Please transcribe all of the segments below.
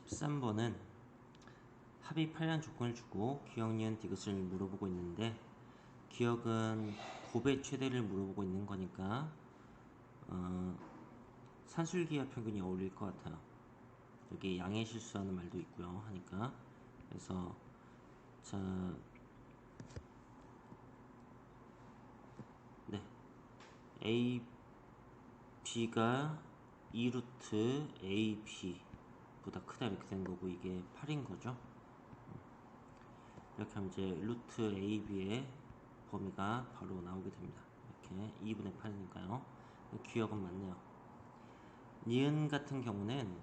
13번은 합의팔이라는 조건을 주고 기억, 니은, 디귿을 물어보고 있는데, 기억은 곱의 최대를 물어보고 있는 거니까 산술기하 평균이 어울릴 것 같아요. 여기 양의 실수하는 말도 있고요 하니까. 그래서 자, 네, A, B가 2루트 A, B 보다 크다 이렇게 된 거고, 이게 8인 거죠. 이렇게 하면 이제 루트 A, B의 범위가 바로 나오게 됩니다. 이렇게 2분의 8이니까요. 기억은 맞네요. 니은 같은 경우는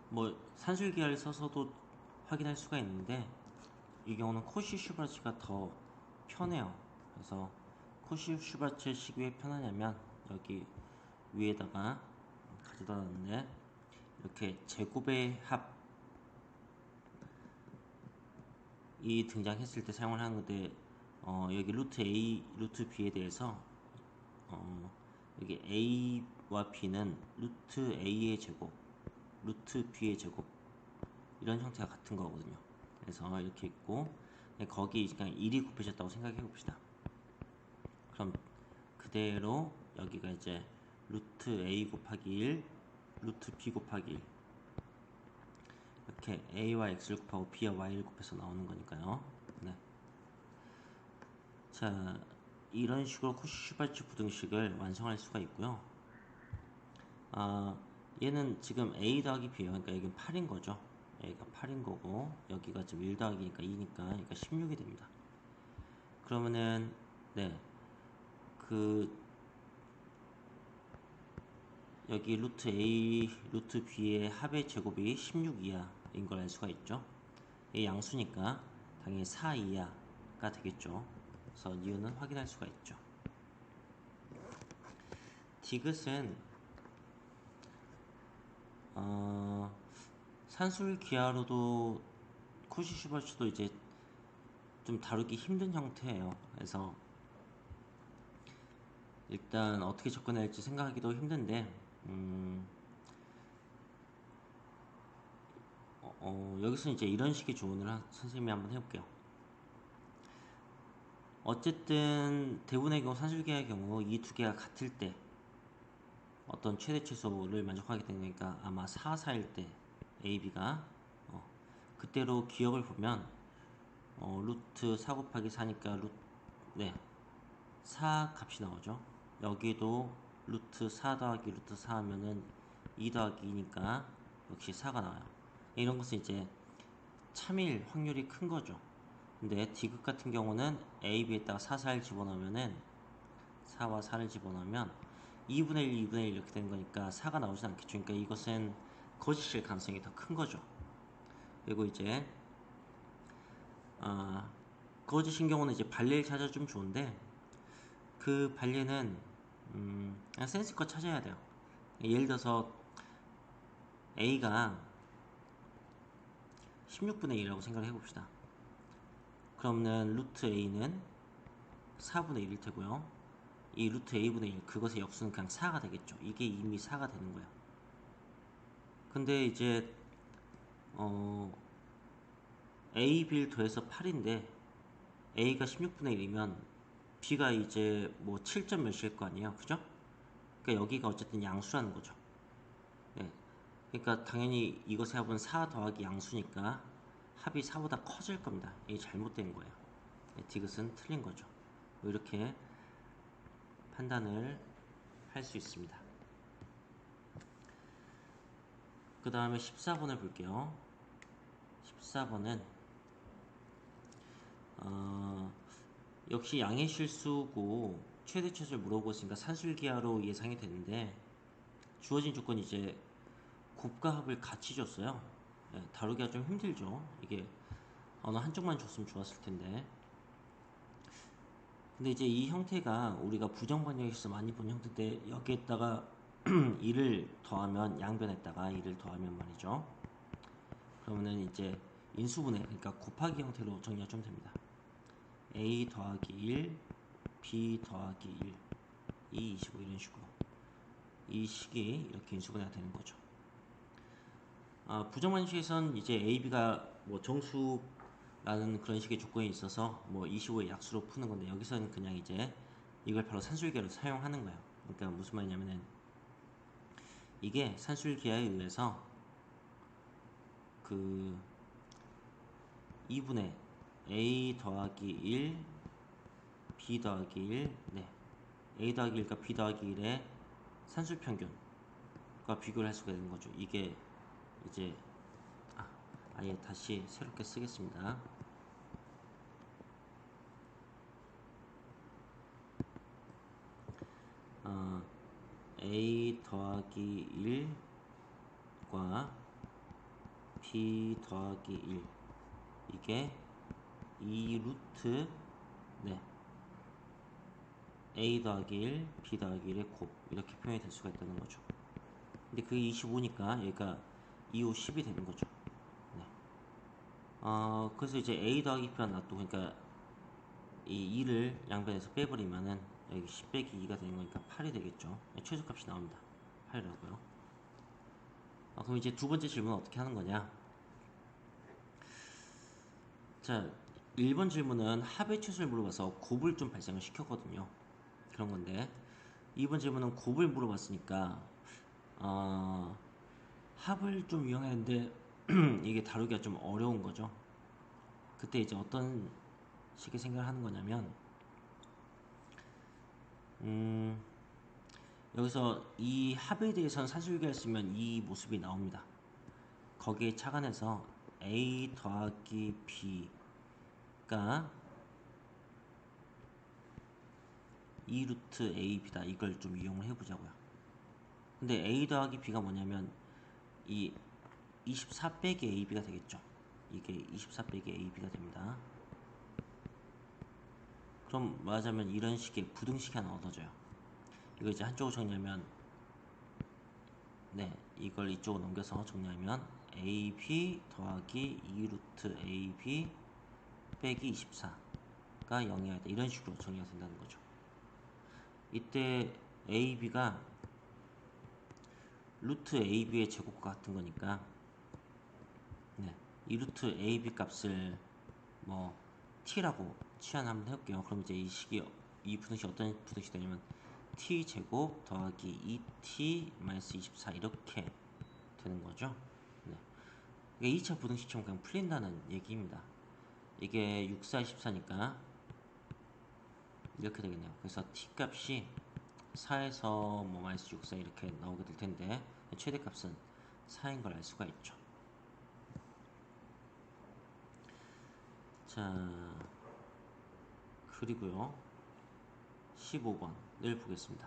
뭐 산술기하를 써서도 확인할 수가 있는데, 이 경우는 코시 슈바츠가 더 편해요. 그래서 코시 슈바츠 식이 왜 편하냐면, 여기 위에다가 가져다 놨는데, 이렇게 제곱의 합이 등장했을 때 사용을 하는 건데, 여기 루트 A, 루트 B에 대해서 여기 A와 B는 루트 A의 제곱, 루트 B의 제곱, 이런 형태가 같은 거거든요. 그래서 이렇게 있고, 거기 그냥 1이 곱해졌다고 생각해 봅시다. 그럼 그대로 여기가 이제 루트 A 곱하기 1, 루트 B 곱하기 1, 이렇게 A와 X를 곱하고 B와 Y를 곱해서 나오는 거니까요. 네. 자, 이런 식으로 코시-슈발츠 부등식을 완성할 수가 있고요. 얘는 지금 A 더하기 B예요. 그러니까 여기는 8인 거죠. A가 8인 거고, 여기가 지금 1 더하기니까 2니까, 그러니까 16이 됩니다. 그러면은, 네, 여기 루트 A, 루트 B의 합의 제곱이 16 이하인 걸 알 수가 있죠. 이게 양수니까 당연히 4 이하가 되겠죠. 그래서 니은은 확인할 수가 있죠. 디귿은 산술 기하로도 코시-슈발츠도 이제 좀 다루기 힘든 형태예요. 그래서 일단 어떻게 접근할지 생각하기도 힘든데, 여기서 이제 이런 식의 조언을 선생님이 한번 해볼게요. 어쨌든 대분의 경우, 산술기의 경우 이 두 개가 같을 때 어떤 최대 최소를 만족하게 되니까 아마 4, 4일 때 A, B가 그때로 기억을 보면 루트 4 곱하기 4니까 네, 4 값이 나오죠. 여기도 루트 4 더하기 루트 4 하면은 2 더하기 2니까 역시 4가 나와요. 이런 것은 이제 참일 확률이 큰 거죠. 근데 디귿 같은 경우는 A, B에다가 4, 4를 집어넣으면은 4와 4를 집어넣으면 2분의 1, 2분의 1 이렇게 되는 거니까 4가 나오지 않겠죠. 그러니까 이것은 거짓일 가능성이 더 큰 거죠. 그리고 이제 거짓인 경우는 이제 발레를 찾아주면 좋은데, 그 발레는 그냥 센스껏 찾아야 돼요. 예를 들어서 A가 16분의 1이라고 생각을 해봅시다. 그러면 루트 A는 4분의 1일 테고요. 이 루트 A분의 1, 그것의 역수는 그냥 4가 되겠죠. 이게 이미 4가 되는 거예요. 근데 이제 A, B를 더해서 8인데 A가 16분의 1이면 B가 이제 뭐 7점 몇일 거 아니에요. 그죠? 그러니까 여기가 어쨌든 양수라는 거죠. 네. 그러니까 당연히 이것의 합은 4 더하기 양수니까 합이 4보다 커질 겁니다. 이게 잘못된 거예요. 네, 디귿은 틀린 거죠. 뭐 이렇게 판단을 할 수 있습니다. 그 다음에 14번을 볼게요. 14번은 역시 양의 실수고 최대 최소를 물어보고 있으니까 산술기하로 예상이 되는데, 주어진 조건이 이제 곱과 합을 같이 줬어요. 네, 다루기가 좀 힘들죠. 이게 어느 한쪽만 줬으면 좋았을 텐데. 근데 이제 이 형태가 우리가 부정반영에서 많이 본 형태인데, 여기에다가 1을 더하면, 양변에다가 1을 더하면 말이죠. 그러면은 이제 인수분해, 그러니까 곱하기 형태로 정리가 좀 됩니다. A 더하기 1, B 더하기 1, 2, 25 이런 식으로 이 식이 이렇게 인수분해가 되는 거죠. 부정만식에선 이제 AB가 뭐 정수라는 그런 식의 조건이 있어서 뭐 25의 약수로 푸는 건데, 여기서는 그냥 이제 이걸 바로 산술기하로 사용하는 거예요. 그러니까 무슨 말이냐면은 이게 산술기하에 의해서 그 2분의 A 더하기 1 B 더하기 1, 네, A 더하기 1과 B 더하기 1의 산술평균과 비교를 할 수가 있는 거죠. 이게 이제 아예 다시 새롭게 쓰겠습니다. A 더하기 1과 B 더하기 1, 이게 2 루트, 네, A 더하기 1, B 더하기 1의 곱, 이렇게 표현이 될 수가 있다는 거죠. 근데 그게 25니까 여기가 2, 5, 10이 되는 거죠. 네. 그래서 이제 A 더하기 B가 놔두고, 그러니까 이 2를 양변에서 빼버리면은 여기 10 빼기 2가 되는 거니까 8이 되겠죠. 최소값이 나옵니다. 8이라고요. 그럼 이제 두 번째 질문은 어떻게 하는 거냐? 자, 1번 질문은 합의 최소를 물어봐서 곱을 좀 발생을 시켰거든요. 그런 건데, 2번 질문은 곱을 물어봤으니까 합을 좀 이용했는데 이게 다루기가 좀 어려운 거죠. 그때 이제 어떤 식의 생각을 하는 거냐면, 여기서 이 합에 대해서는 산술기를 쓰면 이 모습이 나옵니다. 거기에 착안해서 A 더하기 B가 2 루트 AB다, 이걸 좀 이용을 해보자고요. 근데 A 더하기 B가 뭐냐면 이 24 빼기 AB가 되겠죠. 이게 24 빼기 AB가 됩니다. 그럼 말하자면 이런 식의 부등식이 하나 얻어져요. 이거 이제 한쪽으로 정리하면, 네, 이걸 이쪽으로 넘겨서 정리하면 AB 더하기 2 루트 AB 빼기 24가 0이어야 돼, 이런 식으로 정리가 된다는 거죠. 이때 AB가 루트 AB의 제곱과 같은 거니까, 네, 이 루트 AB 값을 뭐 t라고 치환 한번 해볼게요. 그럼 이제 이 식이, 이 부등식 어떤 부등식이 되냐면 t 제곱 더하기 2t 마이너스 24 이렇게 되는 거죠. 네. 이게 2차 부등식처럼 그냥 풀린다는 얘기입니다. 이게 6, 4, 24니까 이렇게 되겠네요. 그래서 t 값이 4에서 뭐 마이너스 6, 4 이렇게 나오게 될 텐데, 최대값은 4인 걸 알 수가 있죠. 자, 그리고요 15번을 보겠습니다.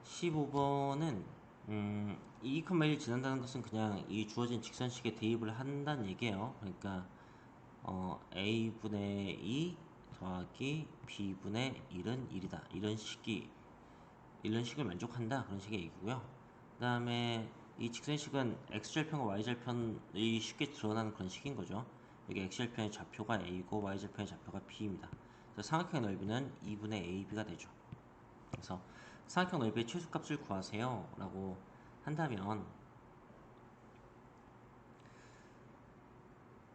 15번은 2,1이 지난다는 것은 그냥 이 주어진 직선식에 대입을 한다는 얘기예요. 그러니까 a분의 2 더하기 b분의 1은 1이다, 이런 식을 만족한다, 그런 식의 얘기고요. 그 다음에 이 직선식은 x절편과 y절편이 쉽게 드러나는 그런 식인 거죠. 여기 x절편의 좌표가 a고 y절편의 좌표가 b입니다. 그래서 삼각형의 넓이는 2분의 ab가 되죠. 그래서 삼각형 넓이의 최소값을 구하세요 라고 한다면,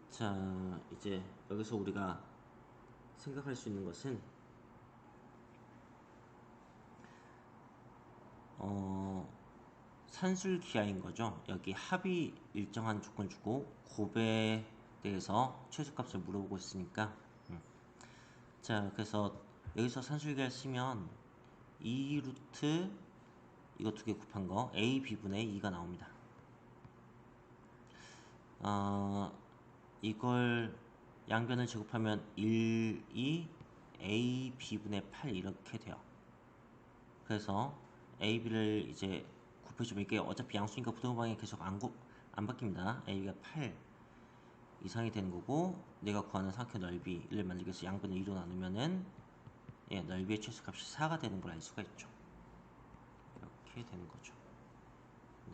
자, 이제 여기서 우리가 생각할 수 있는 것은 산술기하인 거죠. 여기 합이 일정한 조건을 주고 곱에 대해서 최소값을 물어보고 있으니까, 자, 그래서 여기서 산술기를 쓰면 2 루트 이거 두 개 곱한 거 a b분의 2가 나옵니다. 이걸 양변을 제곱하면 1, 2, a b분의 8 이렇게 돼요. 그래서 a, b를 이제 곱해주면, 이게 어차피 양수니까 부등호방이 계속 안 바뀝니다. a가 8 이상이 되는 거고, 내가 구하는 삼각형 넓이를 만들기 위해서 양변을 2로 나누면은 넓이의 최소값이 4가 되는 걸 알 수가 있죠. 이렇게 되는 거죠. 네.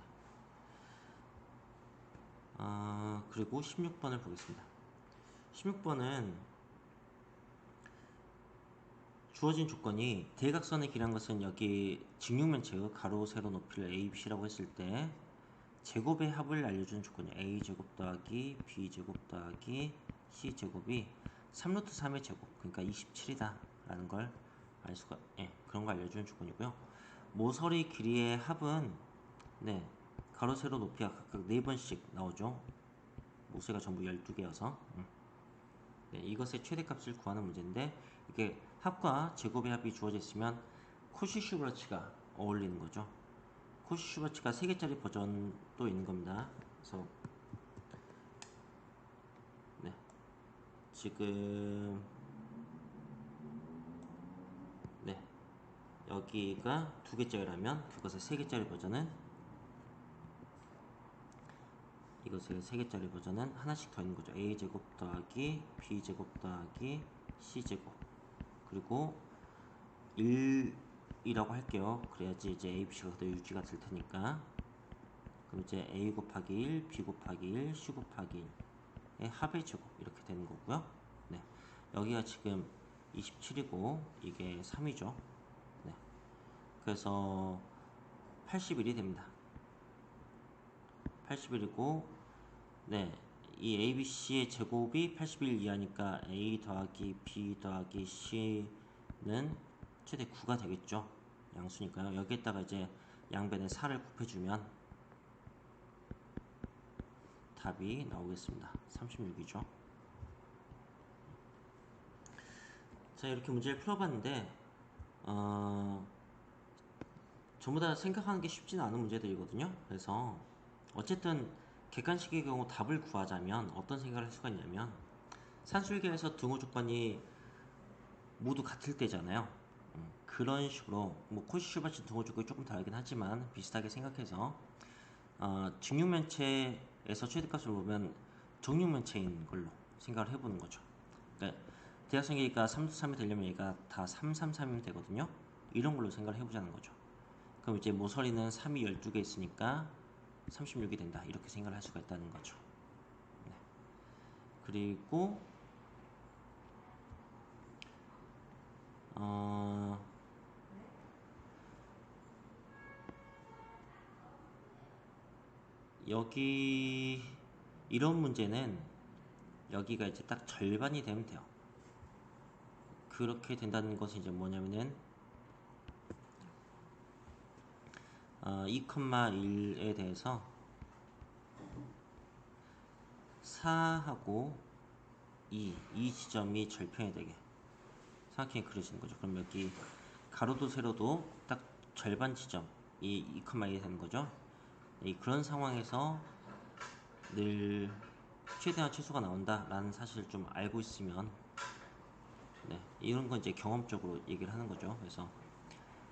그리고 16번을 보겠습니다. 16번은 주어진 조건이 대각선의 길이란 것은 여기 직육면체의 가로 세로 높이를 a, b라고 했을 때, 제곱의 합을 알려주는 조건이에요. a제곱 더하기 b제곱 더하기 c제곱이 3루트 3의 제곱, 그러니까 27이다 라는 걸 알 수가, 그런 거 알려주는 조건이고요. 모서리 길이의 합은 가로 세로 높이가 각각 4번씩 나오죠. 모서리가 전부 12개여서 이것의 최대값을 구하는 문제인데, 이게 합과 제곱의 합이 주어져 있으면 코시-슈버츠가 어울리는 거죠. 코시-슈버츠가 3개짜리 버전도 있는 겁니다. 그래서 지금 여기가 2개짜리라면 그것의 3개짜리 버전은, 이것의 3개짜리 버전은 하나씩 더 있는 거죠. a제곱 더하기 b제곱 더하기 c제곱, 그리고 1이라고 할게요. 그래야지 이제 abc가 그대로 유지가 될 테니까. 그럼 이제 a 곱하기 1, b 곱하기 1, c 곱하기 1의 합의 제곱, 이렇게 되는 거고요. 여기가 지금 27이고 이게 3이죠. 그래서 81이 됩니다. 81이고, 이 ABC의 제곱이 81 이하니까 A 더하기 B 더하기 C는 최대 9가 되겠죠. 양수니까요. 여기에다가 이제 양변에 4를 곱해주면 답이 나오겠습니다. 36이죠. 자, 이렇게 문제를 풀어봤는데 전부 다 생각하는 게 쉽지는 않은 문제들이거든요. 그래서 어쨌든 객관식의 경우 답을 구하자면 어떤 생각을 할 수가 있냐면, 산술계에서 등호 조건이 모두 같을 때잖아요. 그런 식으로 뭐 코시-슈버츠 등호 조건이 조금 다르긴 하지만 비슷하게 생각해서 직육면체에서 최대값을 보면 정육면체인 걸로 생각을 해보는 거죠. 그러니까 대각선 길이가 3, 3이 되려면 얘가 다 3, 3, 3이면 되거든요. 이런 걸로 생각을 해보자는 거죠. 그럼 이제 모서리는 3이 12개 있으니까 36이 된다, 이렇게 생각을 할 수가 있다는 거죠. 그리고 여기 이런 문제는 여기가 이제 딱 절반이 되면 돼요. 그렇게 된다는 것은 이제 뭐냐면은 2,1에 대해서 4하고 2 지점이 절편이 되게 삼각형이 그려지는 거죠. 그럼 여기 가로도 세로도 딱 절반 지점이 2,1이 되는 거죠. 그런 상황에서 늘 최대한 최소가 나온다라는 사실을 좀 알고 있으면, 이런 건 이제 경험적으로 얘기를 하는 거죠. 그래서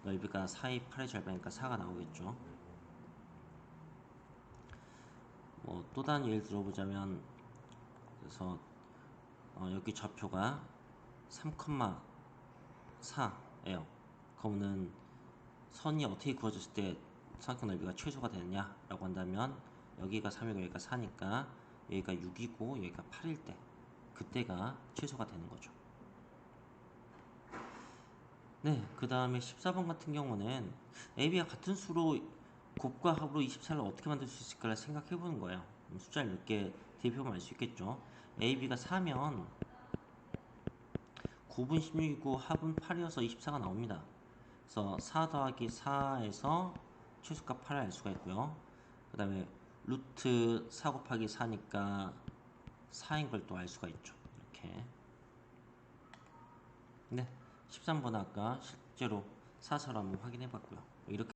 넓이가 4의 8의 절반이니까 4가 나오겠죠. 뭐 또 다른 예를 들어보자면, 그래서 여기 좌표가 3,4예요. 그러면은 선이 어떻게 그어졌을 때 삼각형 넓이가 최소가 되느냐라고 한다면, 여기가 3이고 여기가 4니까 여기가 6이고 여기가 8일 때, 그때가 최소가 되는 거죠. 그 다음에 14번 같은 경우는 AB가 같은 수로 곱과 합으로 24를 어떻게 만들 수 있을까를 생각해 보는 거예요. 숫자를 몇 개 대입해보면 알 수 있겠죠. AB가 4면 곱은 16이고 합은 8이어서 24가 나옵니다. 그래서 4 더하기 4에서 최소값 8을 알 수가 있고요. 그 다음에 루트 4 곱하기 4니까 4인 걸 또 알 수가 있죠. 이렇게. 13번 아까 실제로 사서로 한번 확인해 봤고요. 이렇게